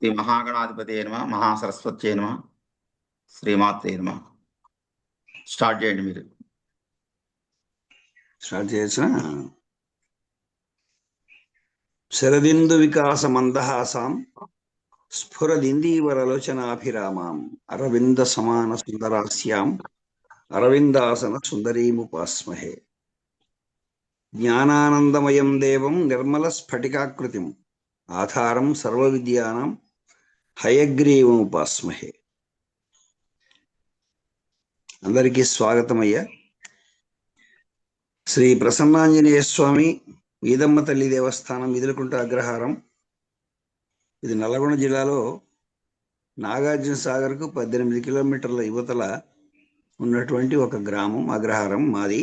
శ్రీ మహాగణాధిపతయే నమః, మహాసరస్వత్యై నమః, శ్రీమాత్రే నమః. స్టార్ట్ చేయండి మీరు. స్టార్ట్ చేయొచ్చా? శరదిందు వికాస మందహాసాం స్ఫురదిందీవరలోచనాభిరామాం అరవింద సమాన సుందరాస్యాం అరవిందాసన సుందరీముపాస్మహే. జ్ఞానానందమయం దేవం నిర్మల స్ఫటికాకృతిం ఆధారం సర్వ విద్యానాం హయగ్రీవముపాస్మహే. అందరికీ స్వాగతమయ్యా. శ్రీ ప్రసన్నాంజనేయ స్వామి ఈదమ్మ తల్లి దేవస్థానం ఇదులకుంట అగ్రహారం. ఇది నల్గొండ జిల్లాలో నాగార్జున సాగర్కు 18 కిలోమీటర్ల యువతల ఉన్నటువంటి ఒక గ్రామం. అగ్రహారం మాది.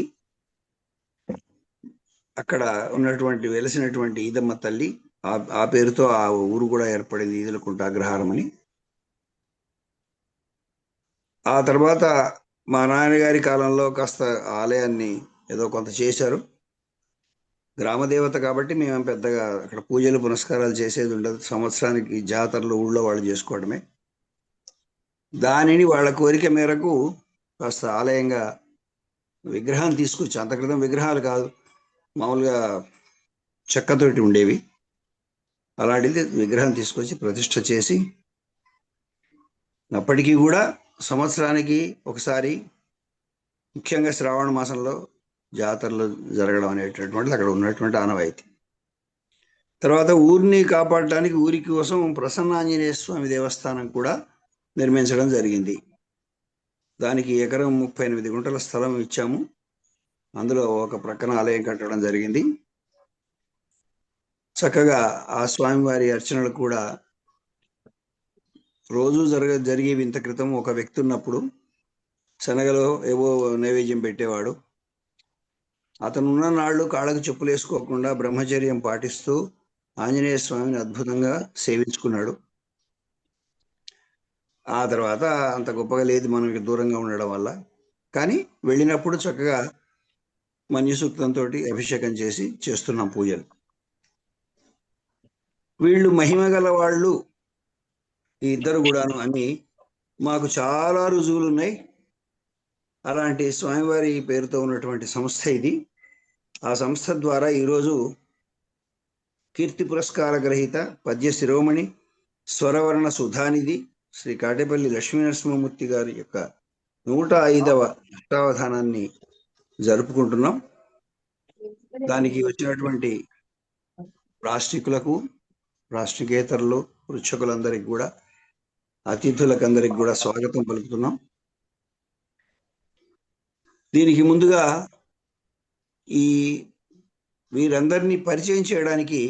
అక్కడ ఉన్నటువంటి వెలసినటువంటి ఈదమ్మ తల్లి ఆ పేరుతో ఆ ఊరు కూడా ఏర్పడింది, ఈదులకుంట అగ్రహారం అని. ఆ తర్వాత మా నాన్నగారి కాలంలో కాస్త ఆలయాన్ని ఏదో కొంత చేశారు. గ్రామదేవత కాబట్టి మేము పెద్దగా అక్కడ పూజలు పునస్కారాలు చేసేది ఉండదు. సంవత్సరానికి జాతరలు ఊళ్ళో వాళ్ళు చేసుకోవడమే. దానిని వాళ్ళ కోరిక మేరకు కాస్త ఆలయంగా విగ్రహం తీసుకొచ్చి, అంత క్రితం విగ్రహాలు కాదు, మామూలుగా చెక్కతోటి ఉండేవి, అలాంటిది విగ్రహం తీసుకొచ్చి ప్రతిష్ఠ చేసి అప్పటికీ కూడా సంవత్సరానికి ఒకసారి, ముఖ్యంగా శ్రావణ మాసంలో జాతరలు జరగడం అనేటటువంటిది అక్కడ ఉన్నటువంటి ఆనవాయితీ. తర్వాత ఊరిని కాపాడటానికి ఊరి కోసం ప్రసన్నాంజనేయ స్వామి దేవస్థానం కూడా నిర్మించడం జరిగింది. దానికి ఎకరం 38 గుంటల స్థలం ఇచ్చాము. అందులో ఒక ప్రక్కన ఆలయం కట్టడం జరిగింది. చక్కగా ఆ స్వామివారి అర్చనలు కూడా రోజు జరిగేవి. ఇంత క్రితం ఒక వ్యక్తి ఉన్నప్పుడు శనగలో ఏవో నైవేద్యం పెట్టేవాడు. అతను ఉన్న నాళ్ళు కాళ్ళకు చెప్పులు వేసుకోకుండా బ్రహ్మచర్యం పాటిస్తూ ఆంజనేయ స్వామిని అద్భుతంగా సేవించుకున్నాడు. ఆ తర్వాత అంత గొప్పగా లేదు మనకి దూరంగా ఉండడం వల్ల. కానీ వెళ్ళినప్పుడు చక్కగా మన్యసూక్తంతో అభిషేకం చేస్తున్నాం పూజలు. వీళ్ళు మహిమ గల వాళ్ళు ఈ ఇద్దరు కూడాను అని మాకు చాలా రుజువులు ఉన్నాయి. అలాంటి స్వామివారి పేరుతో ఉన్నటువంటి సంస్థ ఇది. ఆ సంస్థ ద్వారా ఈరోజు కీర్తి పురస్కార గ్రహీత పద్య శిరోమణి స్వరవర్ణ సుధానిధి శ్రీ కాటేపల్లి లక్ష్మీనరసింహమూర్తి గారి యొక్క 105వ అష్టావధానాన్ని జరుపుకుంటున్నాం. దానికి వచ్చినటువంటి రాష్ట్రికులకు, రాష్ట్రికేతరులు, పృచ్ఛకులందరికీ కూడా, అతిథులకందరికి కూడా స్వాగతం పలుకుతున్నాం. దీనికి ముందుగా వీరందరినీ పరిచయం చేయడానికి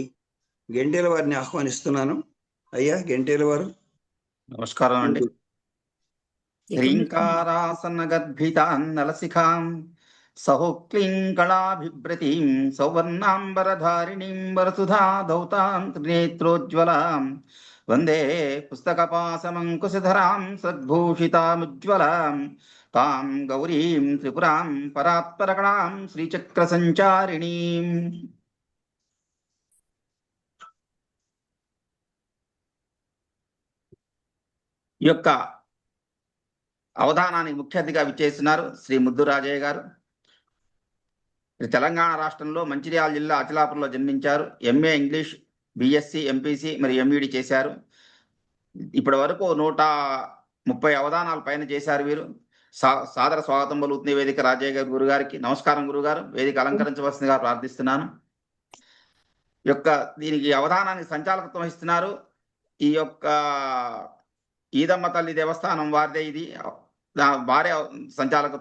గెంటేల వారిని ఆహ్వానిస్తున్నాను. అయ్యా గెంటేల వారు. నమస్కారం అండి. హ్రీంకారాసన గర్భితాన్ నలశిఖాం సహోక్లీంకళాభిభ్రతీం సౌవర్ణాంబరధారిణీం వరసుధా దౌతాం త్రినేత్రోజ్వలాం వందే పుస్తకపాసమంకుశధరాం సద్భూషితాముజ్వలాం తాం గౌరీం త్రిపురాం పరాత్పరకణాం శ్రీచక్ర సంచారిణీం. ఈ యొక్క అవధానానికి ముఖ్య అతిథిగా విచ్చేస్తున్నారు శ్రీ ముద్దు రాజయ్య గారు. తెలంగాణ రాష్ట్రంలో మంచిర్యాల జిల్లా అచలాపురంలో జన్మించారు. ఎంఏ ఇంగ్లీష్, బిఎస్సి, ఎంపీసీ మరియు ఎంఈడి చేశారు. ఇప్పటి వరకు 130 అవధానాల పైన చేశారు వీరు. సాదర స్వాగతం పలుకుతుంది వేదిక రాజయ్య గారు గురుగారికి. నమస్కారం గురుగారు, వేదిక అలంకరించవలసిందిగా ప్రార్థిస్తున్నాను. దీనికి అవధానానికి సంచాలకత్వం వహిస్తున్నారు ఈ యొక్క ఈదమ్మ తల్లి దేవస్థానం వారిదే ఇది. భార్య సంచాలక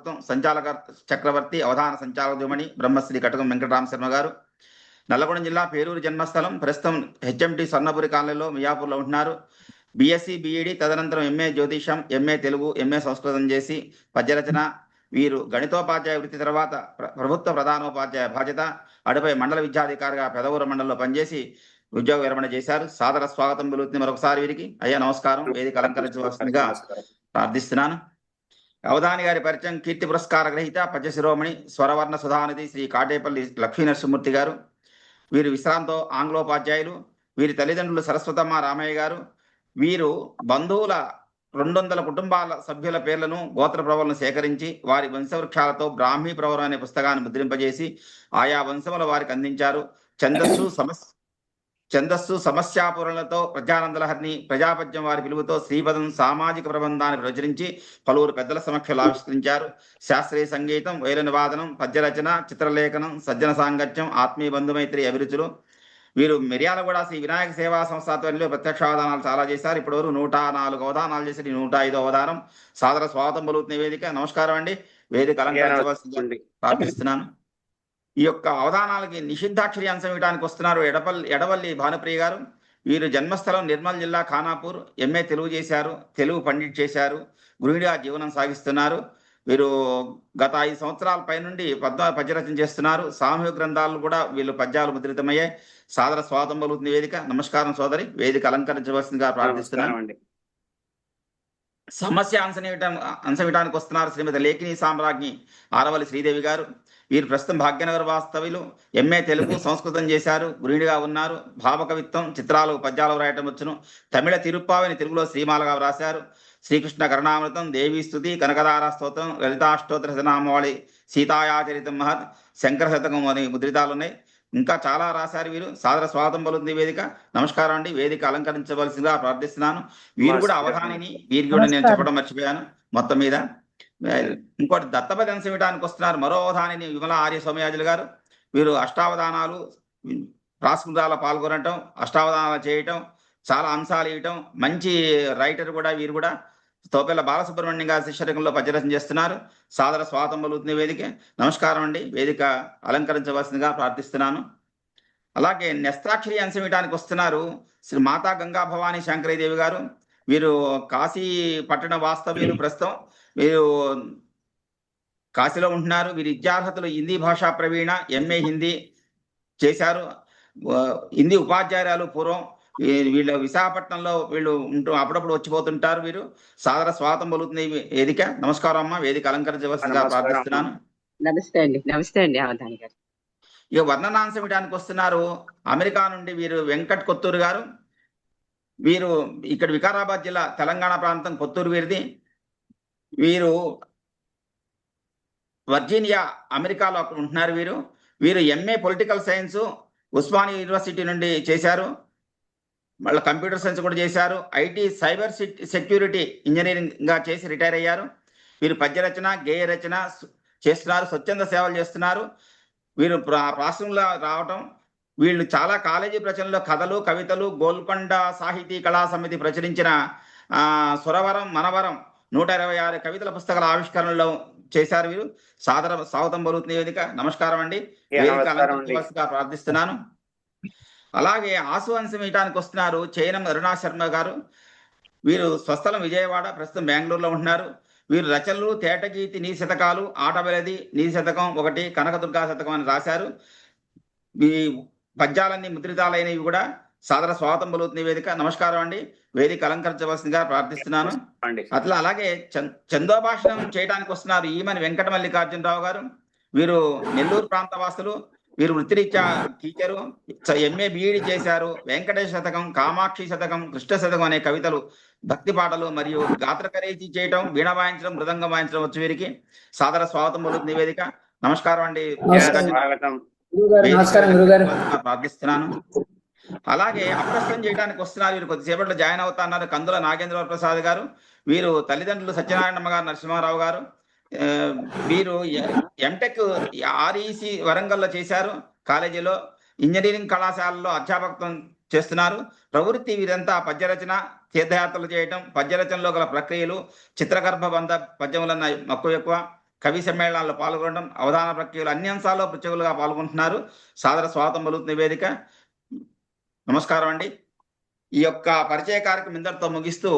చక్రవర్తి, అవధాన సంచాలకుమణి బ్రహ్మశ్రీ కటకం వెంకటరామ శర్మ గారు. నల్లగొండ జిల్లా పేరూరు జన్మస్థలం. ప్రస్తుతం హెచ్ఎంటి స్వర్ణపురి కాలనీలో మియాపూర్లో ఉంటున్నారు. బిఎస్సి, బిఈడి, తదనంతరం ఎంఏ జ్యోతిషం, ఎంఏ తెలుగు, ఎంఏ సంస్కృతం చేసి పద్యరచన. వీరు గణితోపాధ్యాయ వృత్తి తర్వాత ప్రభుత్వ ప్రధానోపాధ్యాయ బాధ్యత, అటుపై మండల విద్యాధికారిగా పెదవూరు మండలంలో పనిచేసి ఉద్యోగ విరమణ చేశారు. సాదర స్వాగతం పలుకుతుంది మరొకసారి వీరికి. అయ్యా నమస్కారం, వేదిక అలంకరించవలసిందిగా ప్రార్థిస్తున్నాను. అవధాని గారి పరిచయం. కీర్తి పురస్కార గ్రహీత పద్య శిరోమణి స్వరవర్ణ సుధానిధి శ్రీ కాటేపల్లి లక్ష్మీనరసింహమూర్తి గారు. వీరు విశ్రాంతో ఆంగ్లోపాధ్యాయులు. వీరి తల్లిదండ్రులు సరస్వతమ్మ రామయ్య గారు, వీరు బంధువుల 200 కుటుంబాల సభ్యుల పేర్లను గోత్ర ప్రవలను సేకరించి వారి వంశవృక్షాలతో బ్రాహ్మీ ప్రవరం అనే పుస్తకాన్ని ముద్రింపజేసి ఆయా వంశముల వారికి అందించారు. ఛందస్సు సమస్యాపూరణలతో ప్రజానందలహరిని ప్రజాపద్యం వారి పిలుపుతో శ్రీపదం సామాజిక ప్రబంధాన్ని ప్రచురించి పలువురు పెద్దల సమక్షంలో ఆవిష్కరించారు. శాస్త్రీయ సంగీతం, వైలిన్ వాదనం, పద్యరచన, చిత్రలేఖనం, సజ్జన సాంగత్యం, ఆత్మీయ బంధుమైత్రి అభిరుచులు. వీరు మిర్యాలగూడ శ్రీ వినాయక సేవా సంస్థ ఆధ్వర్యంలో ప్రత్యక్ష అవధానాలు చాలా చేశారు. ఇప్పటివరకు 104 అవధానాలు చేసి 105వ అవధానం. సాదర స్వాగతం పలుకుతున్న వేదిక. నమస్కారం అండి. వేదిక అలంకరించవలసింది ప్రార్థిస్తున్నాను. ఈ యొక్క అవధానాలకి నిషిద్ధాక్షరి అంశం ఇవ్వడానికి వస్తున్నారు ఎడవల్లి భానుప్రియ గారు. వీరు జన్మస్థలం నిర్మల్ జిల్లా ఖానాపూర్. ఎంఏ తెలుగు చేశారు, తెలుగు పండిట్ చేశారు, గృహిణిగా జీవనం సాగిస్తున్నారు. వీరు గత 5 సంవత్సరాల పై నుండి పద్యరచన చేస్తున్నారు. సామూహిక గ్రంథాలు కూడా వీళ్ళు పద్యాలు ముద్రితమయ్యాయి. సాదర స్వాగతం పలుకుతున్న వేదిక. నమస్కారం సోదరి. వేదిక అలంకరించవలసిందిగా ప్రార్థిస్తున్నాను. సమస్య అంశం ఇవ్వడానికి వస్తున్నారు శ్రీమతి లేఖిని సామ్రాజ్ఞి ఆరవల్లి శ్రీదేవి గారు. వీరు ప్రస్తుతం భాగ్యనగర్ వాస్తవ్యులు. ఎంఏ తెలుగు సంస్కృతం చేశారు, గృహిణిగా ఉన్నారు. భావకవిత్వం, చిత్రాలు, పద్యాలు రాయటం వచ్చును. తమిళ తిరుప్పావిని తెలుగులో శ్రీమాలగా వ్రాశారు. శ్రీకృష్ణ కరుణామృతం, దేవీ స్తుతి, కనకదార స్తోత్రం, లలితాష్టోత్తర శతనామావళి, సీతాయాచరితం మహత్, శంకర శతకం అనే ముద్రితాలు ఉన్నాయి. ఇంకా చాలా రాశారు వీరు. సాదర స్వాగతం పలుకుతుంది వేదిక. నమస్కారం అండి. వేదిక అలంకరించవలసిందిగా ప్రార్థిస్తున్నాను. వీరు కూడా అవధానిని. వీరికి కూడా నేను చెప్పడం మర్చిపోయాను. మొత్తం మీద ఇంకోటి దత్తపది అంశం ఇవ్వడానికి వస్తున్నారు మరో అవధానిని విమల ఆర్య సోమయాజులు గారు. వీరు అష్టావధానాలు, ప్రాస్మృతాల పాల్గొనటం, అష్టావధానాలు చేయటం, చాలా అంశాలు ఇవ్వటం, మంచి రైటర్ కూడా. వీరు కూడా తోపెల్ల బాలసుబ్రహ్మణ్యం గారి శిష్యరకంలో పద్యరచన చేస్తున్నారు. సాదర స్వాగతం పలుకుతుంది వేదిక. నమస్కారం అండి. వేదిక అలంకరించవలసిందిగా ప్రార్థిస్తున్నాను. అలాగే నెస్త్రాక్షరి అంశం ఇవ్వడానికి వస్తున్నారు శ్రీ మాతా గంగా భవానీ శంకరీదేవి గారు. వీరు కాశీ పట్టణ వాస్తవ్యులు. ప్రస్తుతం వీరు కాశీలో ఉంటున్నారు. వీరి విద్యార్హతలు హిందీ భాషా ప్రవీణ, ఎంఏ హిందీ చేశారు. హిందీ ఉపాధ్యాయురాలు పూర్వం. వీళ్ళు విశాఖపట్నంలో వీళ్ళు అప్పుడప్పుడు వచ్చిపోతుంటారు. వీరు సాదర స్వాగతం పలుకుతుంది వేదిక. నమస్కారం అమ్మ. వేదిక అలంకరించవలసిందిగా ప్రార్థిస్తున్నాను. నమస్తే అండి. నమస్తే అండి అవధాని గారు. ఇక వర్ణనాంశం ఇవ్వడానికి వస్తున్నారు అమెరికా నుండి వీరు వెంకట్ కొత్తూరు గారు. వీరు ఇక్కడ వికారాబాద్ జిల్లా తెలంగాణ ప్రాంతం కొత్తూరు వీరిది. వీరు వర్జీనియా అమెరికాలో అక్కడ ఉంటున్నారు. వీరు MA political science Osmania university నుండి చేశారు. మళ్ళీ కంప్యూటర్ సైన్స్ కూడా చేశారు. ఐటీ సైబర్ సెక్యూరిటీ ఇంజనీరింగ్ గా చేసి రిటైర్ అయ్యారు. వీరు పద్యరచన, గేయ రచన చేస్తున్నారు. స్వచ్ఛంద సేవలు చేస్తున్నారు. వీరు రాష్ట్రంలో రావటం, వీళ్ళు చాలా కాలేజీ ప్రచురణలో కథలు, కవితలు, గోల్కొండ సాహితీ కళా సమితి ప్రచురించిన సురవరం, మనవరం 126 కవితల పుస్తకాల ఆవిష్కరణలో చేశారు. వీరు సాదర స్వాగతం పలుకుతున్న వేదిక. నమస్కారం అండి. వేదిక అలంకరించవలసిందిగా ప్రార్థిస్తున్నాను. అలాగే ఆసు అంశం ఇవ్వడానికి వస్తున్నారు చైనం అరుణా శర్మ గారు. వీరు స్వస్థలం విజయవాడ, ప్రస్తుతం బెంగళూరులో ఉంటున్నారు. వీరు రచనలు తేటగీతి, నీ శతకాలు, ఆటబెలది, నీ శతకం 1, కనకదుర్గా శతకం అని రాశారు. ఈ పద్యాలన్నీ ముద్రితాలైనవి కూడా. సాదర స్వాగతం పలుకుతున్న వేదిక. నమస్కారం అండి. వేదిక అలంకరించవలసిందిగా ప్రార్థిస్తున్నాను. అట్లా అలాగే చందోభాషణం చేయడానికి వస్తున్నారు ఈమని వెంకట మల్లికార్జునరావు గారు. వీరు నెల్లూరు ప్రాంత వాసులు. వీరు వృత్తిరీత్యా టీచరు, ఎంఏ బిఈడి చేశారు. వెంకటేశ్వర శతకం, కామాక్షి శతకం, కృష్ణ శతకం అనే కవితలు, భక్తి పాటలు మరియు గాత్రకరేజీ చేయటం, వీణ వాయించడం, మృదంగం వాయించడం వచ్చు వీరికి. సాదర స్వాగతం పలుకుతుంది వేదిక. నమస్కారం అండి. ప్రార్థిస్తున్నాను. అలాగే అప్రస్తుతం చేయడానికి వస్తున్నారు వీరు. కొద్దిసేపట్లో జాయిన్ అవుతున్నారు కందుల నాగేంద్ర ప్రసాద్ గారు. వీరు తల్లిదండ్రులు సత్యనారాయణమ్మ గారు, నరసింహారావు గారు. వీరు ఎంటెక్ ఆర్ఈసి వరంగల్లో చేశారు. కాలేజీలో ఇంజనీరింగ్ కళాశాలలో అధ్యాపకత్వం చేస్తున్నారు. ప్రవృత్తి వీరంతా పద్యరచన, తీర్థయాత్రలు చేయటం, పద్యరచనలో గల ప్రక్రియలు, చిత్రగర్భ బంధ పద్యములన్న ఎక్కువ, కవి సమ్మేళనాల్లో పాల్గొనడం, అవధాన ప్రక్రియలు, అన్ని అంశాల్లో ప్రత్యేకులుగా పాల్గొంటున్నారు. సాదర స్వాగతం పలుకుతున్న వేదిక. నమస్కారం అండి. ఈ యొక్క పరిచయ కార్యక్రమం ఇందరితో ముగిస్తూ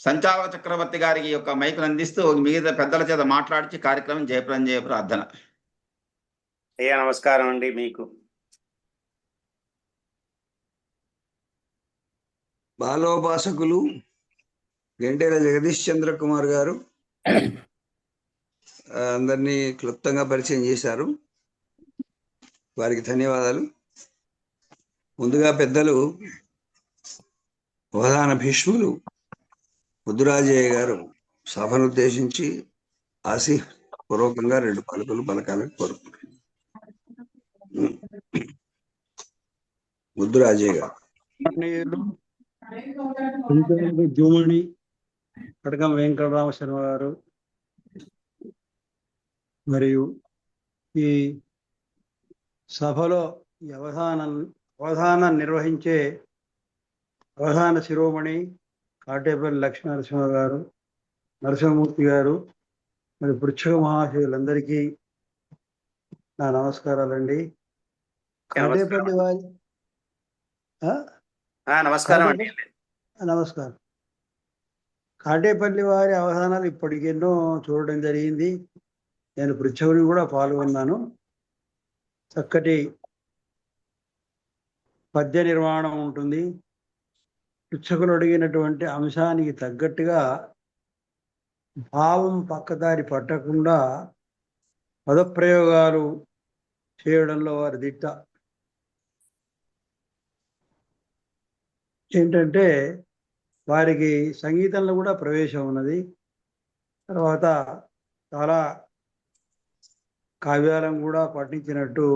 సంచాలక చక్రవర్తి గారికి యొక్క మైకును అందిస్తూ మిగతా పెద్దల చేత మాట్లాడించి కార్యక్రమం జయప్రదం చేయ ప్రార్థన. అయ్యా నమస్కారం అండి. మీకు బాలోపాసకులు గంటేల జగదీష్ చంద్ర కుమార్ గారు అందరినీ క్లుప్తంగా పరిచయం చేశారు. వారికి ధన్యవాదాలు. ముందుగా పెద్దలు అవధాన భీష్ములు ముద్దురాజయ్య గారు సభను ఉద్దేశించి పూర్వకంగా 2 పలుకులు పలకాలని కోరుకుంటున్నారు. ముద్దురాజయ్య గారు. జూమణి కడకం వెంకటరామ శర్మ గారు మరియు ఈ సభలో ఈ అవధానం నిర్వహించే అవధాన శిరోమణి కాటేపల్లి లక్ష్మీనరసింహ గారు, నరసింహమూర్తి గారు, మరి పృచ్ఛక మహాశయులందరికీ నా నమస్కారాలండి. కాటేపల్లి వారి నమస్కారం అండి. నమస్కారం. కాటేపల్లి వారి అవధానాలు ఇప్పటికెన్నో చూడడం జరిగింది. నేను పృచ్ఛకుని కూడా పాల్గొన్నాను. చక్కటి పద్య నిర్మాణం ఉంటుంది. పృచ్ఛకులు అడిగినటువంటి అంశానికి తగ్గట్టుగా భావం పక్కదారి పట్టకుండా పదప్రయోగాలు చేయడంలో వారి దిట్ట. ఏంటంటే వారికి సంగీతంలో కూడా ప్రవేశం ఉన్నది. తర్వాత చాలా కావ్యాలను కూడా పఠించినట్టు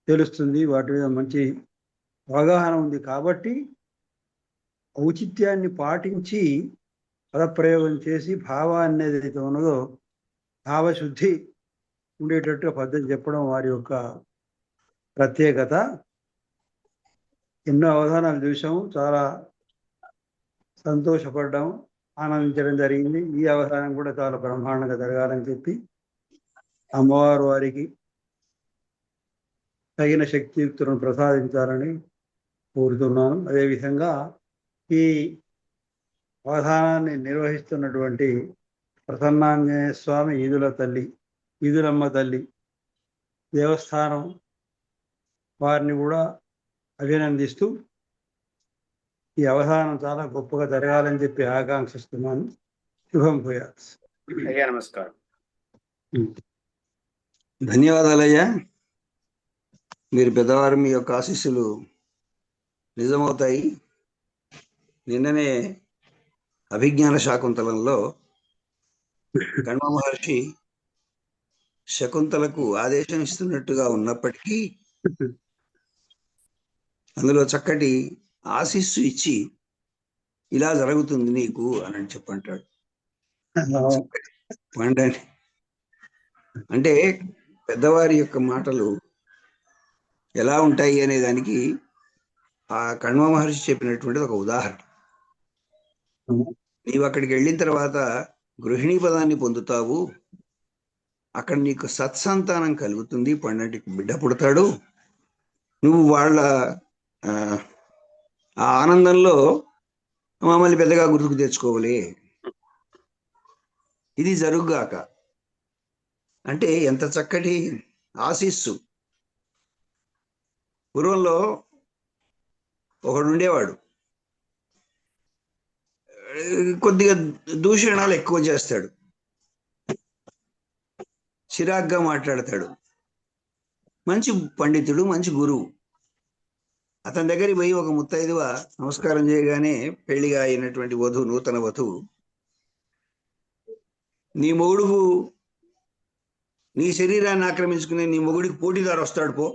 తెలుస్తుంది. వాటి మీద మంచి అవగాహన ఉంది. కాబట్టి ఔచిత్యాన్ని పాటించి పదప్రయోగం చేసి భావాన్ని ఏదైతే ఉన్నదో భావశుద్ధి ఉండేటట్టుగా పద్ధతి చెప్పడం వారి యొక్క ప్రత్యేకత. ఎన్నో అవధానాలు చూసాము, చాలా సంతోషపడ్డాం, ఆనందించడం జరిగింది. ఈ అవధానం కూడా చాలా బ్రహ్మాండంగా జరగాలని చెప్పి అమ్మవారు వారికి తగిన శక్తియుక్తులను ప్రసాదించాలని కోరుతున్నాను. అదేవిధంగా ఈ అవధానాన్ని నిర్వహిస్తున్నటువంటి ప్రసన్నాంజనేయ స్వామి ఈదులమ్మ తల్లి దేవస్థానం వారిని కూడా అభినందిస్తూ ఈ అవధానం చాలా గొప్పగా జరగాలని చెప్పి ఆకాంక్షిస్తున్నాను. శుభం భూయాత్. అయ్యా నమస్కారం. ధన్యవాదాలయ్యా. మీరు పెద్దవారు, మీ యొక్క ఆశీస్సులు నిజమవుతాయి. నిన్ననే అభిజ్ఞాన శాకుంతలంలో కణ్వ మహర్షి శకుంతలకు ఆదేశం ఇస్తున్నట్టుగా ఉన్నప్పటికీ అందులో చక్కటి ఆశీస్సు ఇచ్చి ఇలా జరుగుతుంది నీకు అని చెప్పంటాడు. పండండి అంటే పెద్దవారి యొక్క మాటలు ఎలా ఉంటాయి అనే దానికి ఆ కణ్వ మహర్షి చెప్పినటువంటిది ఒక ఉదాహరణ. నీవు అక్కడికి వెళ్ళిన తర్వాత గృహిణీ పదాన్ని పొందుతావు, అక్కడ నీకు సత్సంతానం కలుగుతుంది, పండంటికి బిడ్డ పుడతాడు, నువ్వు వాళ్ళ ఆ ఆనందంలో మమ్మల్ని పెద్దగా గుర్తుకు తెచ్చుకోవాలి, ఇది జరుగుగాక అంటే ఎంత చక్కటి ఆశీస్సు. పూర్వంలో ఒకడు ఉండేవాడు, కొద్దిగా దూషణాలు ఎక్కువ చేస్తాడు, చిరాగ్గా మాట్లాడతాడు, మంచి పండితుడు, మంచి గురువు. అతని దగ్గరికి పోయి ఒక ముత్తైదువ నమస్కారం చేయగానే పెళ్లిగా అయినటువంటి వధువు, నూతన వధువు, నీ మొగుడుకు నీ శరీరాన్ని ఆక్రమించుకునే నీ మొగుడికి పోటీదారు వస్తాడు పో,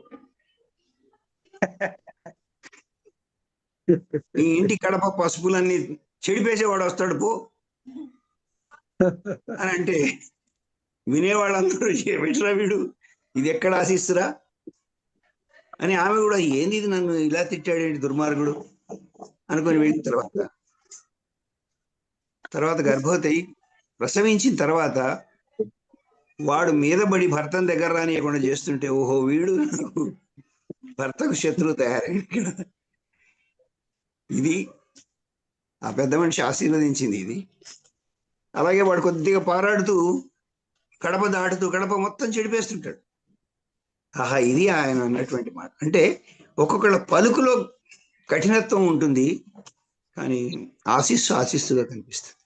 నీ ఇంటి కడప పసుపులన్నీ చెడిపేసేవాడు వస్తాడు పో అని అంటే వినేవాళ్ళందరూ ఏమిట్రా వీడు, ఇది ఎక్కడ ఆశిస్తురా అని ఆమె కూడా ఏంది ఇది నన్ను ఇలా తిట్టాడేంటి దుర్మార్గుడు అనుకొని వెళ్ళిన తర్వాత గర్భవతి ప్రసవించిన తర్వాత వాడు మీద పడి భర్తను దగ్గర రానియకుండా చేస్తుంటే ఓహో వీడు నాకు భర్తకు శత్రువు తయారైన. ఇది ఆ పెద్ద మనిషి ఆశీర్వదించింది. ఇది అలాగే వాడు కొద్దిగా పారాడుతూ కడప దాటుతూ కడప మొత్తం చెడిపేస్తుంటాడు. ఆహా, ఇది ఆయన అన్నటువంటి మాట. అంటే ఒక్కొక్కళ్ళ పలుకులో కఠినత్వం ఉంటుంది, కానీ ఆశిస్సుగా కనిపిస్తుంది.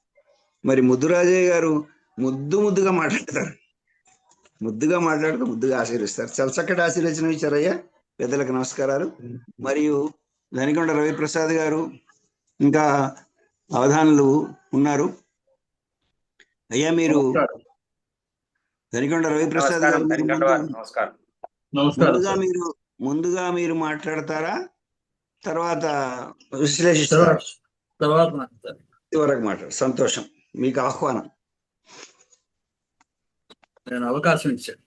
మరి ముద్దురాజయ్య గారు ముద్దుగా మాట్లాడతారు, ముద్దుగా మాట్లాడుతూ ముద్దుగా ఆశీర్వదిస్తారు. చాలా చక్కటి ఆశీర్వచనం ఇచ్చారయ్యా. పెద్దలకు నమస్కారాలు. మరియు ధనికొండ రవిప్రసాద్ గారు, ఇంకా అవధానులు ఉన్నారు. అయ్యా మీరు నమస్కారం. దరికొండ రవిప్రసాద్ నమస్కారం గారు, మీరు తనికండ వారు. నమస్కారం. ముందుగా మీరు మాట్లాడతారా, తర్వాత విశ్లేషిస్తారా? వరకు మాట్లాడు. సంతోషం, మీకు ఆహ్వానం. నేను అవకాశం ఇచ్చాను.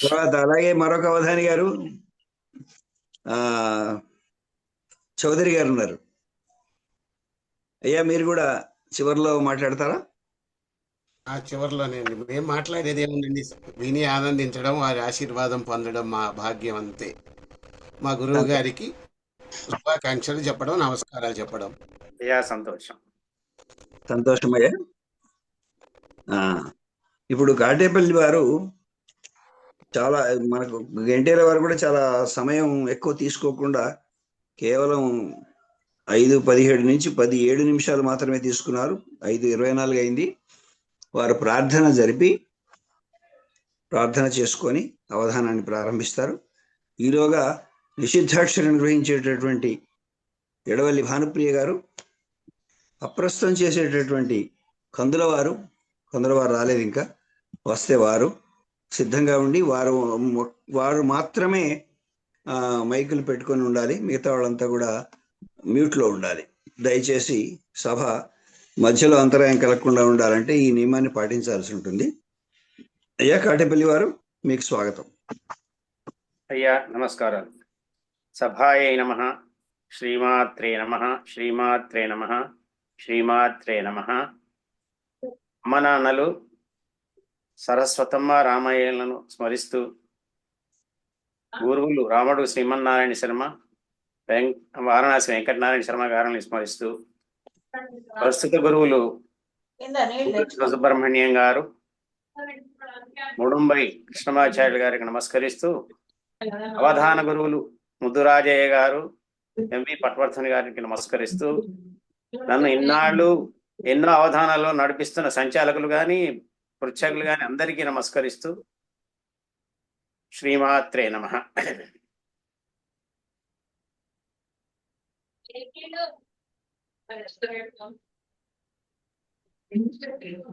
తర్వాత అలాగే మరొక అవధాని గారు చౌదరి గారు ఉన్నారు. అయ్యా మీరు కూడా చివరిలో మాట్లాడతారా? ఆ చివరిలోనేండి, మేము మాట్లాడేది ఏముందండి, విని ఆనందించడం, వారి ఆశీర్వాదం పొందడం మా భాగ్యం అంతే. మా గురువు గారికి శుభాకాంక్షలు చెప్పడం, నమస్కారాలు చెప్పడం. అయ్యా సంతోషం. సంతోషమయ్యా. ఇప్పుడు కాటేపల్లి వారు చాలా, మనకు ఎన్టీఆర్ వారు కూడా చాలా సమయం ఎక్కువ తీసుకోకుండా కేవలం 5:17 నుంచి 17 నిమిషాలు మాత్రమే తీసుకున్నారు. 5:24 అయింది. వారు ప్రార్థన చేసుకొని అవధానాన్ని ప్రారంభిస్తారు. ఈలోగా నిషిద్ధాక్షరం నిర్వహించేటటువంటి ఎడవల్లి భానుప్రియ గారు, అప్రస్తుతం చేసేటటువంటి కందులవారు రాలేదు, ఇంకా వస్తే వారు సిద్ధంగా ఉండి వారు మాత్రమే మైకులు పెట్టుకొని ఉండాలి. మిగతా వాళ్ళంతా కూడా మ్యూట్లో ఉండాలి. దయచేసి సభ మధ్యలో అంతరాయం కలగకుండా ఉండాలంటే ఈ నియమాన్ని పాటించాల్సి ఉంటుంది. అయ్యా కాటేపల్లి వారు, మీకు స్వాగతం. అయ్యా నమస్కారాలు. సభాయై నమః. శ్రీమాత్రే నమః. శ్రీమాత్రే నమః. శ్రీమాత్రే నమః. అమ్మ నాన్నలు సరస్వతమ్మ రామయ్యలను స్మరిస్తూ, గురువులు రాముడు శ్రీమన్నారాయణ శర్మ, వారణాసి వెంకటనారాయణ శర్మ గారిని స్మరిస్తూ, ప్రస్తుత గురువులు సుబ్రహ్మణ్యం గారు, ముడుంబై కృష్ణమాచార్యులు గారికి నమస్కరిస్తూ, అవధాన గురువులు ముద్దురాజయ్య గారు, ఎంవి పట్వర్ధన్ గారికి నమస్కరిస్తూ, నన్ను ఇన్నాళ్ళు ఎన్నో అవధానాల్లో నడిపిస్తున్న సంచాలకులు కానీ పృచ్ఛకులు కానీ అందరికీ నమస్కరిస్తూ, శ్రీమాత్రే నమః.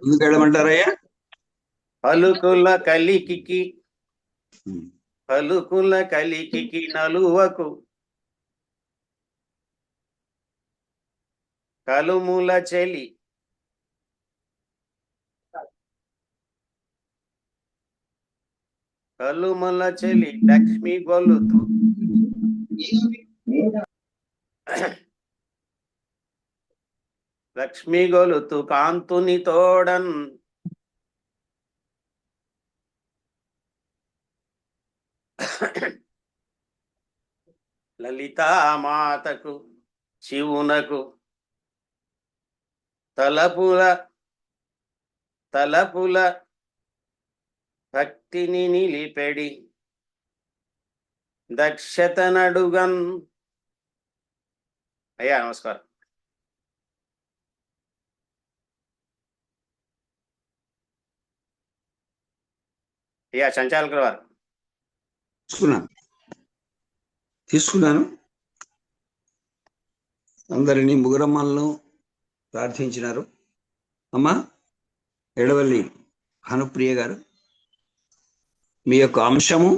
ముందుకెళ్ళమంటారయ్యా? పలుకుల కలికికి నలువకు కలుముల చెలి లక్ష్మి గొల్లుతూ కాంతుని తోడన్ లలితామాతకు శివునకు తలపుల భక్తిని నిలిపెడి దక్షత నడుగన్. అయ్యా నమస్కారం. అయ్యా సంచాలకుల వారు. తీసుకున్నాను. అందరినీ ముగురమ్మలను ప్రార్థించినారు. అమ్మా ఎడవల్లి భానుప్రియ గారు, మీ యొక్క అంశము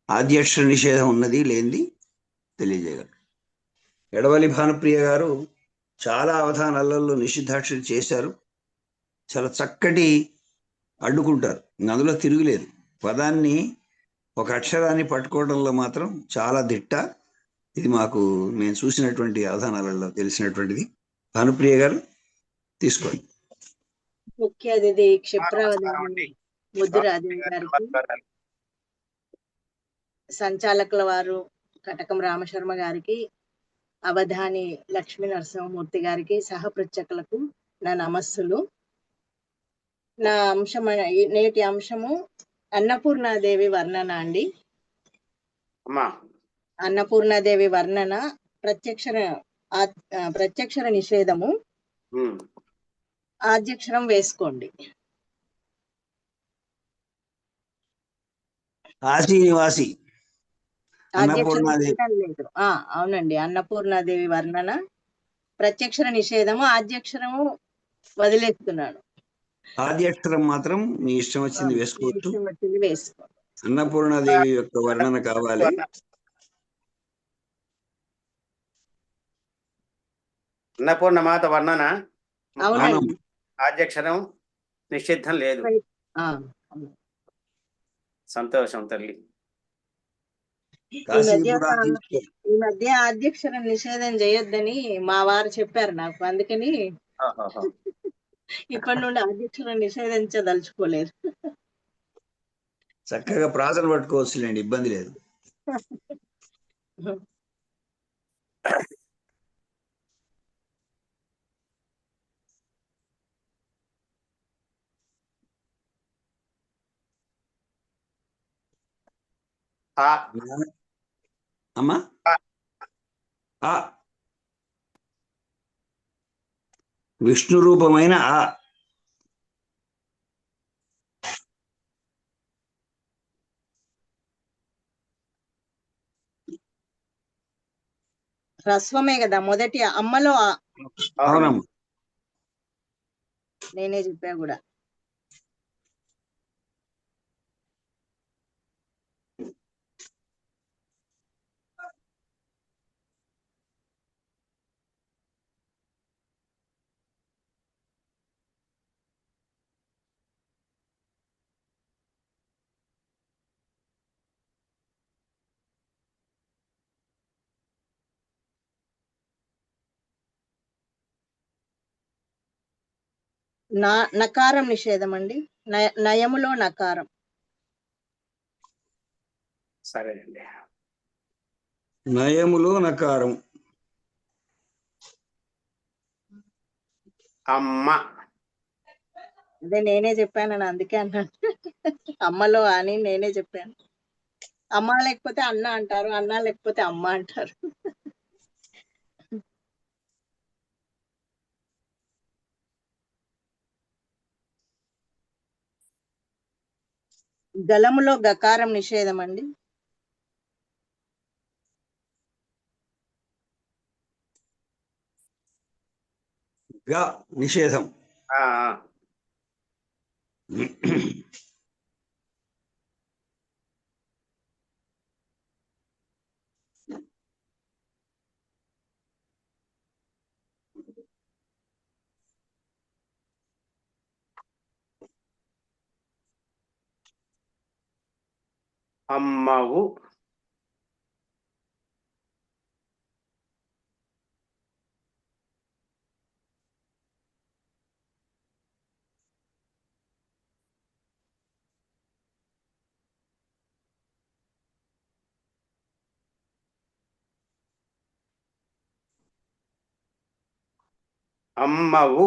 ఆద్యక్షర నిషేధం ఉన్నది లేనిది తెలియజేయగలరు. ఎడవల్లి భానుప్రియ గారు చాలా అవధానాలలో నిషిద్ధాక్షరి చేశారు. చాలా చక్కటి అడ్డుకుంటారు, అందులో తిరుగులేదు. పదాన్ని, ఒక అక్షరాన్ని పట్టుకోవడంలో మాత్రం చాలా దిట్ట. ఇది మేము చూసినటువంటి అవధానాలలో తెలిసినటువంటిది. భానుప్రియ గారు తీసుకోండి. ముఖ్య అతిథి క్షిప్రావధాని ముద్దురాజయ్య గారికి, సంచాలకుల వారు కటకం రామశర్మ గారికి, అవధాని లక్ష్మీ నరసింహమూర్తి గారికి, సహపృచ్ఛకులకు నా నమస్సులు. నా అంశం, నేటి అంశము అన్నపూర్ణాదేవి వర్ణన అండి. అన్నపూర్ణాదేవి వర్ణన ప్రత్యక్షర నిషేధము. ఆద్యక్షరం వేసుకోండి. కాశీ నివాసి ఆద్యక్షర అన్నపూర్ణాదేవి నిషేధం లేదు. అవునండి, అన్నపూర్ణాదేవి వర్ణన, ప్రత్యక్షర నిషేధము, ఆద్యక్షరము వదిలేస్తున్నాను. ఆద్యక్షరం మాత్రం మీ ఇష్టం ఆ, వచ్చింది మీ వేసుకోవచ్చు. ఇష్టం వచ్చింది వేసుకో. అన్నపూర్ణాదేవి యొక్క వర్ణన కావాలి. అన్నపూర్ణ మాత వర్ణన అవునండి. ఆద్యక్షరం నిషిద్ధం లేదు. ఆ, అవును. సంతోషం తల్లి. ఈ మధ్య ఆద్యక్షరం నిషేధం చేయొద్దని మా వారు చెప్పారు నాకు, అందుకని ఇప్పటి నుండి ఆద్యక్షరం నిషేధించదలుచుకోలేదు. చక్కగా ప్రాసలు పట్టుకోవచ్చులేండి, ఇబ్బంది లేదు. అమ్మా విష్ణు రూపమైన ఆ హ్రస్వమే కదా మొదటి అమ్మలో ఆ. అవునమ్మా. నేనే చెప్పా కూడా. నకారం నిషేధం అండి, నయములో నకారం. సరేనండి. నయములో నకారం. అమ్మ. అదే నేనే చెప్పానని అందుకే అన్నాను. అమ్మలో అని నేనే చెప్పాను. అమ్మ లేకపోతే అన్న అంటారు, అన్న లేకపోతే అమ్మ అంటారు. గలములో గకారం నిషేధం అండి. నిషేధం. అమ్మవు. అమ్మవు.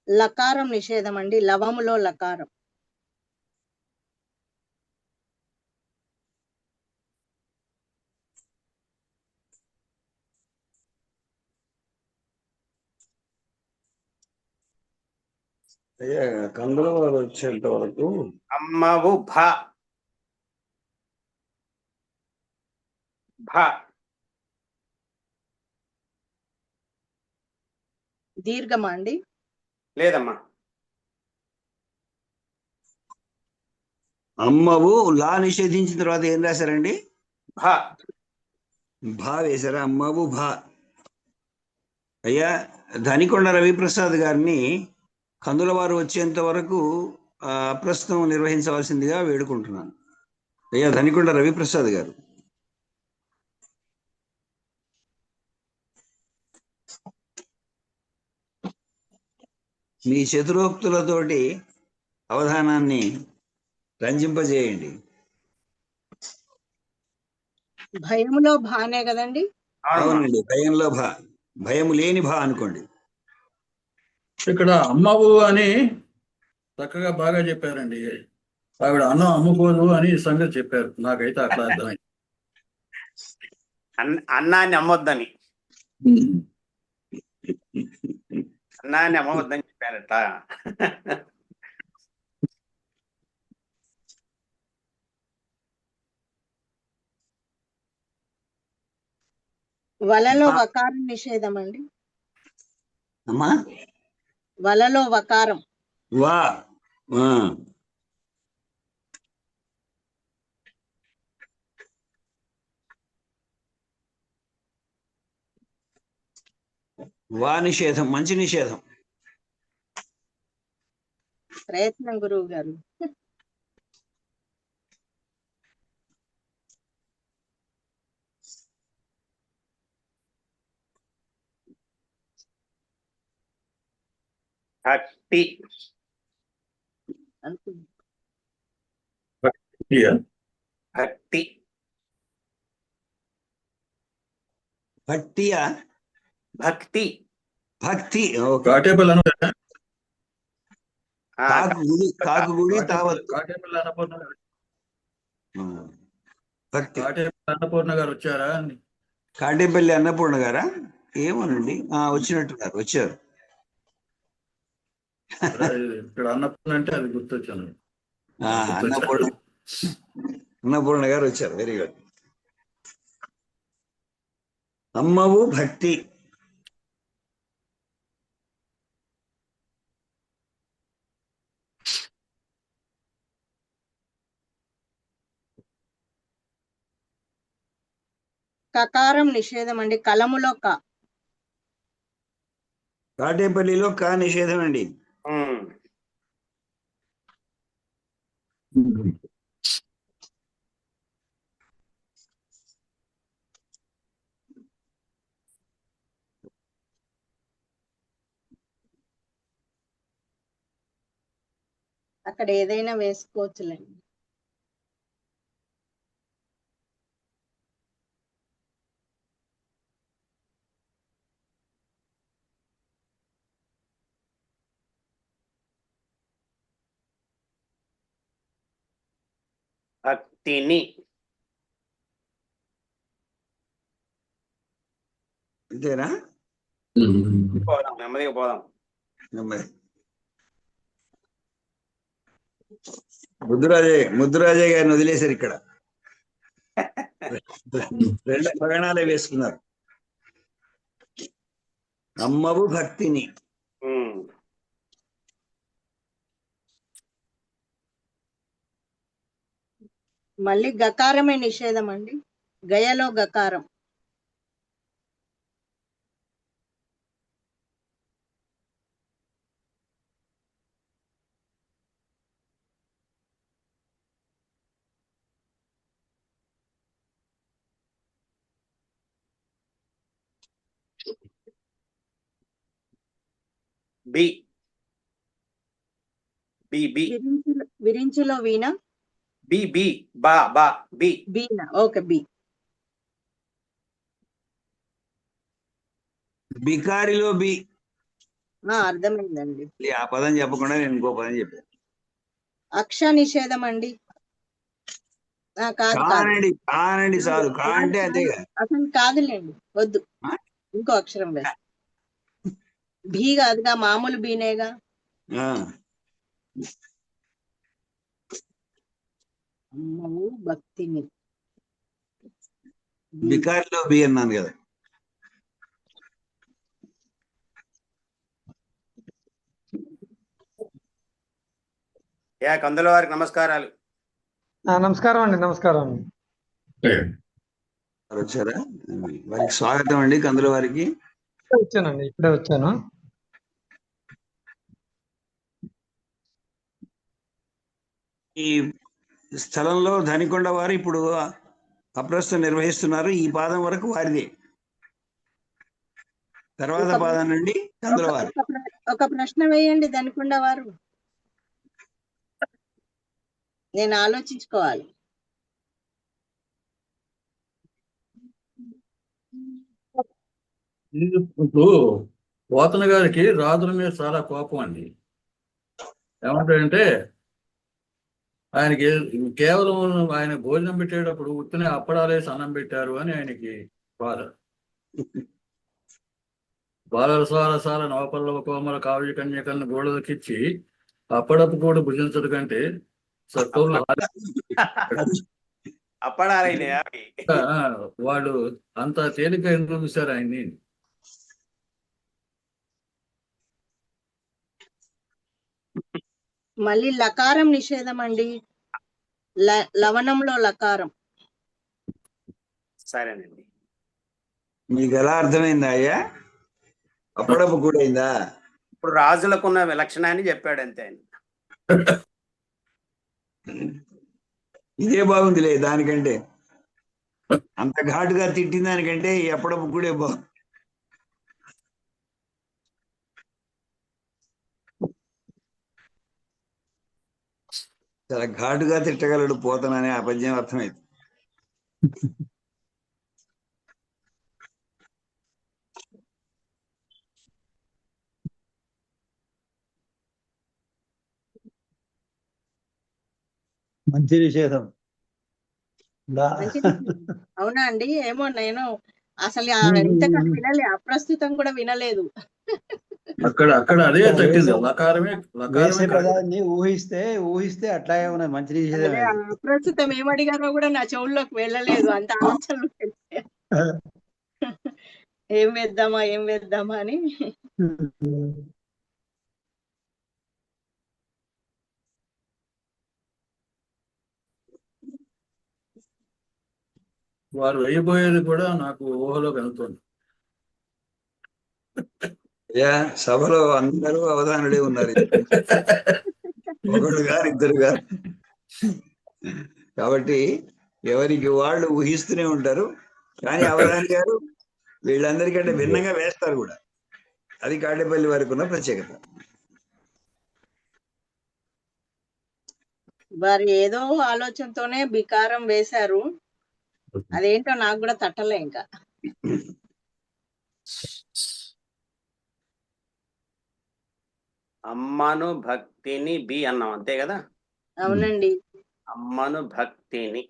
లకారం నిషేధం అండి, లవములో లకారం. కందుల వారు వచ్చేంత వరకు అమ్మవు భ. భ దీర్ఘమా అండి? లేదమ్మా. అమ్మవు లా నిషేధించిన తర్వాత ఏం రాశారండి? భ. భా వేశారా? అమ్మవు భా. అయ్యా, ధనికొండ రవిప్రసాద్ గారిని కందుల వారు వచ్చేంత వరకు అప్రస్తుతం నిర్వహించవలసిందిగా వేడుకుంటున్నాను. అయ్యా ధనికొండ రవిప్రసాద్ గారు. మీ చతురోక్తులతోటి అవధానాన్ని రంజింపజేయండి. భయములో భానే కదండి? అవునండి, భయంలో భా, భయము లేని భా అనుకోండి. ఇక్కడ అమ్మవు అని చక్కగా బాగా చెప్పారండి. ఆవిడ అన్నం అమ్ముకోదు అని సంగతి చెప్పారు. నాకైతే అట్లా అర్థమైంది. అన్నాన్ని అమ్మొద్దని. అన్నాన్ని అమ్మవద్దని చెప్పారట. వలలో వకారం నిషేధం అండి. అమ్మా వలలో వకారం. వా ఆ. వా నిషేధం, మంచి నిషేధం. ప్రయత్నం గురువు గారు. భక్తి. అనుకుంది. భక్తి. భక్తియా? భక్తి. భక్తి. కాటేపల్లి అను కాకుగుడి, కాకుగుడి తావత్. కాటేపల్లి అన్నపూర్ణ గారు, భక్తి. కాటేపల్లి అన్నపూర్ణ గారు వచ్చారా? కాటేపల్లి అన్నపూర్ణ గారా? ఏమోనండి, వచ్చినట్టున్నారు, వచ్చారు. ఇక్కడ అన్నపూర్ణ అంటే అది గుర్తొచ్చాను. అన్నపూర్ణ గారు వచ్చారు. Very good. అమ్మవు భక్తి. కకారం నిషేధం అండి. కలములో క. కాటేపల్లిలో కా నిషేధం అండి. అక్కడ ఏదైనా వేసుకోవచ్చులేండి. భక్తిని. అంతేనా? పోదాం, నెమ్మదిగా పోదాం. ముద్దురాజయ్య గారిని వదిలేశారు ఇక్కడ. రెండు పగణాలే వేసుకున్నారు. అమ్మవు భక్తిని. మళ్ళీ గకారమే నిషేధం అండి. గయలో గకారం. బి. బి బి విరించిలో వీణ. బి బి బా బా బి. బీనా, ఓకే. బి. బికారిలో బి. అర్థమైందండి. ఆ పదం చెప్పకుండా నేను ఇంకో పదం చెప్పాను. అక్ష నిషేధం అండి. కాదు కానండి చాలు. కా అంటే అదే అసలు కాదులేండి, వద్దు. ఇంకో అక్షరం వేస్తా. భీ కాదుగా, మామూలు బీనేగా. అమ్మవు భక్తిని. బికారిలో బి అన్నాను కదా. కందుల వారికి నమస్కారాలు. నమస్కారం అండి. నమస్కారం అండి. వచ్చారా? వారికి స్వాగతం అండి. కందుల వారికి వచ్చానండి, ఇప్పుడే వచ్చాను. ఈ స్థలంలో ధనికొండ వారు ఇప్పుడు అప్రస్తుతం నిర్వహిస్తున్నారు. ఈ పాదం వరకు వారిదే. తర్వాత పాదం నుండి కందుల వారు. ఒక ప్రశ్న వేయండి ధనికొండ వారు. నేను ఆలోచించుకోవాలి. ఇప్పుడు పోతన గారికి రాజుల మీద చాలా కోపం అండి. ఏమంటాడంటే, ఆయనకి కేవలం ఆయన భోజనం పెట్టేటప్పుడు ఉత్తనే అప్పడాలేసి అన్నం పెట్టారు అని ఆయనకి బాధ. బాలరసాల నవపల్లవ కోమల కావ్య కన్యకలను గోడలకిచ్చి అప్పడపు కూడా భుజించడు కంటే సత్తువులు అప్పడాలైనాయా అవి? వాళ్ళు అంత తేలిక ఎందుకు చూశారు ఆయన్ని? మళ్ళీ లకారం నిషేధం అండి. లవణంలో లకారం. సరేనండి. మీకు ఎలా అర్థమైందా అయ్యా? అప్పుడప్పు కూడా అయిందా? ఇప్పుడు రాజులకున్న లక్షణాన్ని చెప్పాడు అంతే ఆయన. ఇదే బాగుందిలే దానికంటే, అంత ఘాటుగా తిట్టిన దానికంటే ఈ అప్పుడప్పు కూడా బాగుంది. చాలా ఘాటుగా తిట్టగలడు పోతననే ఆ పద్యం అర్థమైంది. మంచి నిషేధం. మంచి అవునా అండి? ఏమో నేను అసలు ఇంతకన్నా వినలే, అప్రస్తుతం కూడా వినలేదు. అక్కడ అదే తట్టింది. వేసే పదాన్ని ఊహిస్తే అట్లాగే ఉన్నది. మంచి నిషేధమే. అప్రస్తుతం ఏమడిగారో కూడా నా చెవుల్లోకి వెళ్ళలేదు. అంత ఆలోచనలు ఏం వేద్దామా అని. వారు వేయబోయేది కూడా నాకు ఊహలో వెళ్తుంది. సభలో అందరూ అవధానులే ఉన్నారు, ఒకళ్ళు గారు ఇద్దరు గారు. కాబట్టి ఎవరికి వాళ్ళు ఊహిస్తూనే ఉంటారు. కానీ అవధాని గారు వీళ్ళందరికంటే భిన్నంగా వేస్తారు కూడా. అది కాడేపల్లి వారికి ఉన్న ప్రత్యేకత. వారు ఏదో ఆలోచనతోనే బికారం వేశారు. అదేంటో నాకు కూడా తట్టలే ఇంకా. అమ్మను భక్తిని బి అన్నాం అంతే కదా? అవునండి. అమ్మను భక్తిని.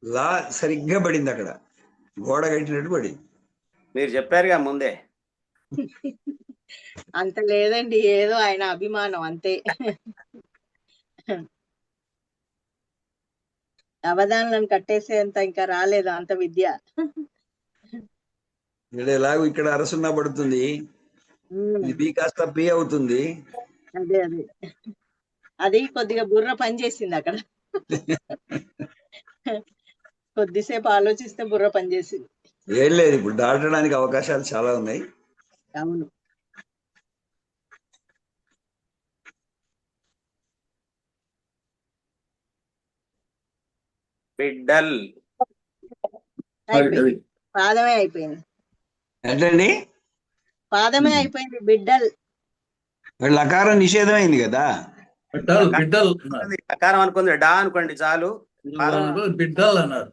లా సరిగ్గా పడింది, అక్కడ గోడ కట్టినట్టు పడింది. మీరు చెప్పారుగా ముందే. అంత లేదండి, ఏదో ఆయన అభిమానం అంతే. అవధానాలను కట్టేసేంత ఇంకా రాలేదు అంత విద్య. ఎలాగో ఇక్కడ అరసున్నా పడుతుంది, బి కాస్త పి అవుతుంది. అదే అది కొద్దిగా బుర్ర పనిచేసింది అక్కడ. కొద్దిసేపు ఆలోచిస్తే బుర్ర పనిచేసింది. ఏం లేదు, ఇప్పుడు దాటడానికి అవకాశాలు చాలా ఉన్నాయి. అవును. బిడ్డల్ పాదమే అయిపోయింది. ఏంటండి? పాదమే అయిపోయింది. బిడ్డల్ లకారం నిషేధమైంది కదా. లకారం అనుకుంది, డా అనుకోండి చాలు. బిడ్డల్ అన్నారు.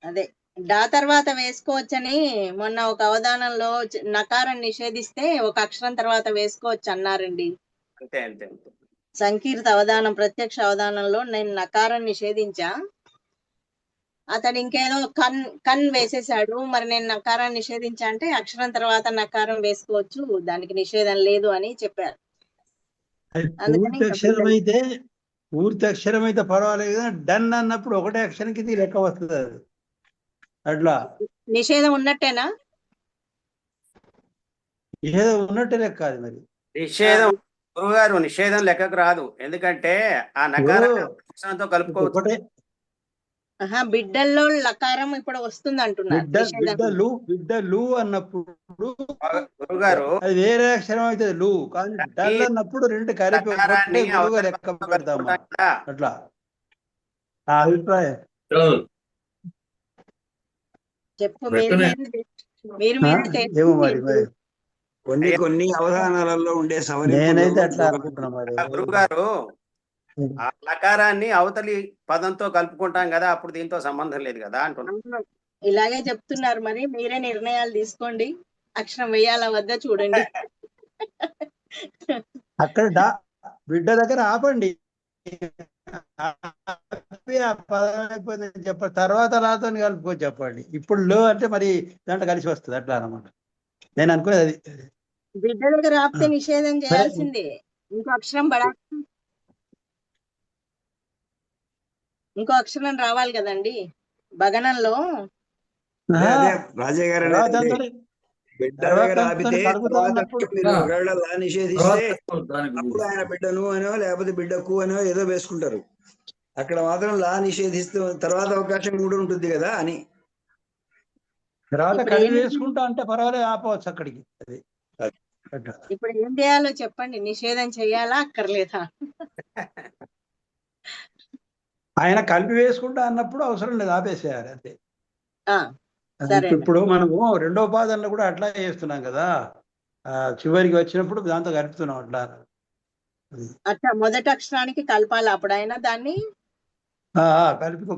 అదే డా తర్వాత వేసుకోవచ్చని మొన్న ఒక అవధానంలో నకారం నిషేధిస్తే ఒక అక్షరం తర్వాత వేసుకోవచ్చు అన్నారండి. అంతే. సంకీర్త అవధానం ప్రత్యక్ష అవధానంలో నేను నకారం నిషేధించా, అతడు ఇంకేదో కన్ వేసేసాడు. మరి నేను నకారాన్ని నిషేధించా అంటే అక్షరం తర్వాత నకారం వేసుకోవచ్చు, దానికి నిషేధం లేదు అని చెప్పారు. పూర్తి అక్షరం అయితే పర్వాలేదు కదా, డన్ అన్నప్పుడు ఒకటే అక్షరం కింద లెక్క వస్తుంది. అది అట్లా నిషేధం ఉన్నట్టేనా? నిషేధం ఉన్నట్టే లెక్క. అది మరి నిషేధం గురువుగారు నిషేధం లెక్కకు రాదు, ఎందుకంటే ఆ నకారంతో కలుపుకోవచ్చు. బిడ్డల్లో లకారం ఇప్పుడు వస్తుంది అంటున్నారు. బిడ్డలు అన్నప్పుడు గురుగారు అది వేరే అక్షరం అవుతుంది లు, కానీ డల్ అన్నప్పుడు రెండు కలిపి లెక్క పెడతామా. అట్లా నా అభిప్రాయం. చెప్పు మీరు ఏమో మరి కొన్ని అవధానాలలో ఉండే నేనైతే అట్లా అనుకుంటున్నా. మరి గురువుగారు ఆ లకారాన్ని అవతలి పదంతో కలుపుకుంటాం కదా, అప్పుడు దీంతో సంబంధం లేదు కదా అంటున్నాను. ఇలాగే చెప్తున్నారు, మరి మీరే నిర్ణయాలు తీసుకోండి. అక్షరం వేయాలా వద్దా చూడండి. అక్కడ బిడ్డ దగ్గర ఆపండి, ఆ పదం అయిపోయిందని చెప్పండి, తర్వాత లాతో కలుపుకొని చెప్పండి. ఇప్పుడు లో అంటే మరి దాంట్లో కలిసి వస్తుంది అట్లా అన్నమాట. నేను అనుకునేది అది. బిడ్డ దగ్గర ఆపితే నిషేధం సరే. చేయాల్సిందే. ఇంకో అక్షరం బడా, ఇంకో అక్షరం రావాలి కదండి భగనంలో. అదే రాజయ్య గారు తర్వాత అనేది అంతనే బిడ్డ తర్వాత దగ్గర అంతనే ఆపితే కడుగుతా తర్వాత ఉన్నప్పుడు మీరు ఆ, ఒకవేళ లా నిషేధిస్తే అప్పుడు ఆయన బిడ్డను అనో లేకపోతే బిడ్డకు అనో ఏదో వేసుకుంటారు. అక్కడ మాత్రం లా నిషేధిస్తూ తర్వాత అవకాశం కూడా ఉంటుంది కదా అని. తర్వాత ఇప్పుడు కలిపి ఏం వేసుకుంటా అంటే పర్వాలేదు, ఆపవచ్చు అక్కడికి. అది అట్లా. ఇప్పుడు ఏం చేయాలో చెప్పండి. నిషేధం చేయాలా అక్కర్లేదా? ఆయన కలిపి వేసుకుంటా అన్నప్పుడు అవసరం లేదు, ఆపేసేయాలి అంతే. ఆ, సరే. ఇప్పుడు మనము రెండో పాదంలో కూడా అట్లా చేస్తున్నాం కదా, చివరికి వచ్చినప్పుడు దాంతో కలుపుతున్నాం అట్లా. అట్లా మొదటి అక్షరానికి కలపాలి అప్పుడు అయినా దాన్ని.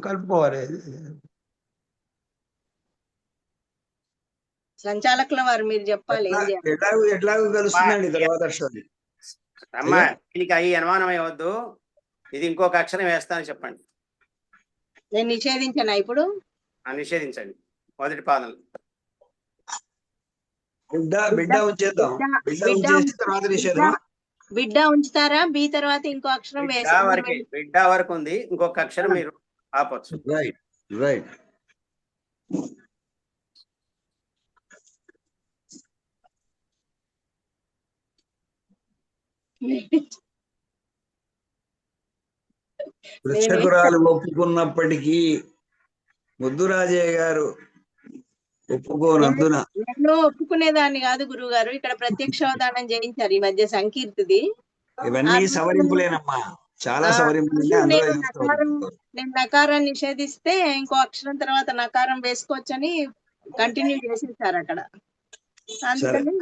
కలుపుకోవాలి. సంచాలకుల వారు మీరు చెప్పాలి ఏం చేయాలి. ఎట్లాగూ కలుస్తుందండి తర్వాత అక్షరాన్ని. అమ్మా దీనికి అయ్యి అనుమానం అయ్యవద్దు. ఇది ఇంకొక అక్షరం వేస్తానని చెప్పండి. నేను నిషేధించాను ఇప్పుడు. నిషేధించండి మొదటి పాదంలో. బిడ్డ ఉంచేద్దాం. బిడ్డ ఉంచేసి తర్వాత నిషేధమా? బిడ్డ ఉంచుతారా? బి తర్వాత ఇంకో అక్షరం బిడ్డ వరకు ఉంది, ఇంకొక అక్షరం మీరు ఆపొచ్చు. Right right. పృచ్ఛకురాలు ఒప్పుకున్నప్పటికీ ముద్దురాజయ్య గారు ఒప్పుకోనందున. నేను ఒప్పుకునేదాన్ని కాదు గురువు గారు. ఇక్కడ ప్రత్యక్ష అవధానం చేయించారు ఈ మధ్య సంకీర్తిది. ఇవన్నీ సవరింపులేనమ్మా, చాలా సవరింపులు. నేను నకారం నిషేధిస్తే ఇంకో అక్షరం తర్వాత నకారం వేసుకోవచ్చని కంటిన్యూ చేసేసారు అక్కడ. అందుకని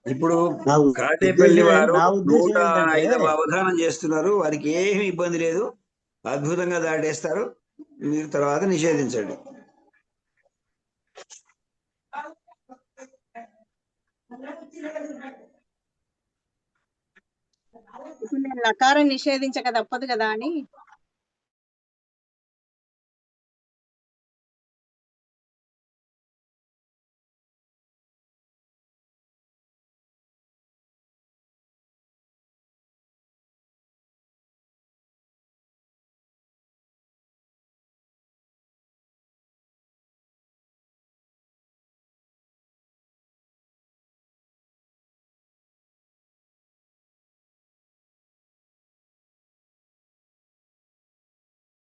ఇప్పుడు కాటేపల్లి వారు నా ఉద్దేశం 105వ అవధానం చేస్తున్నారు. వారికి ఏమీ ఇబ్బంది లేదు, అద్భుతంగా దాటేస్తారు. మీరు తర్వాత నిషేధించండి. ఇప్పుడు నేను నకారం నిషేధించక తప్పదు కదా అని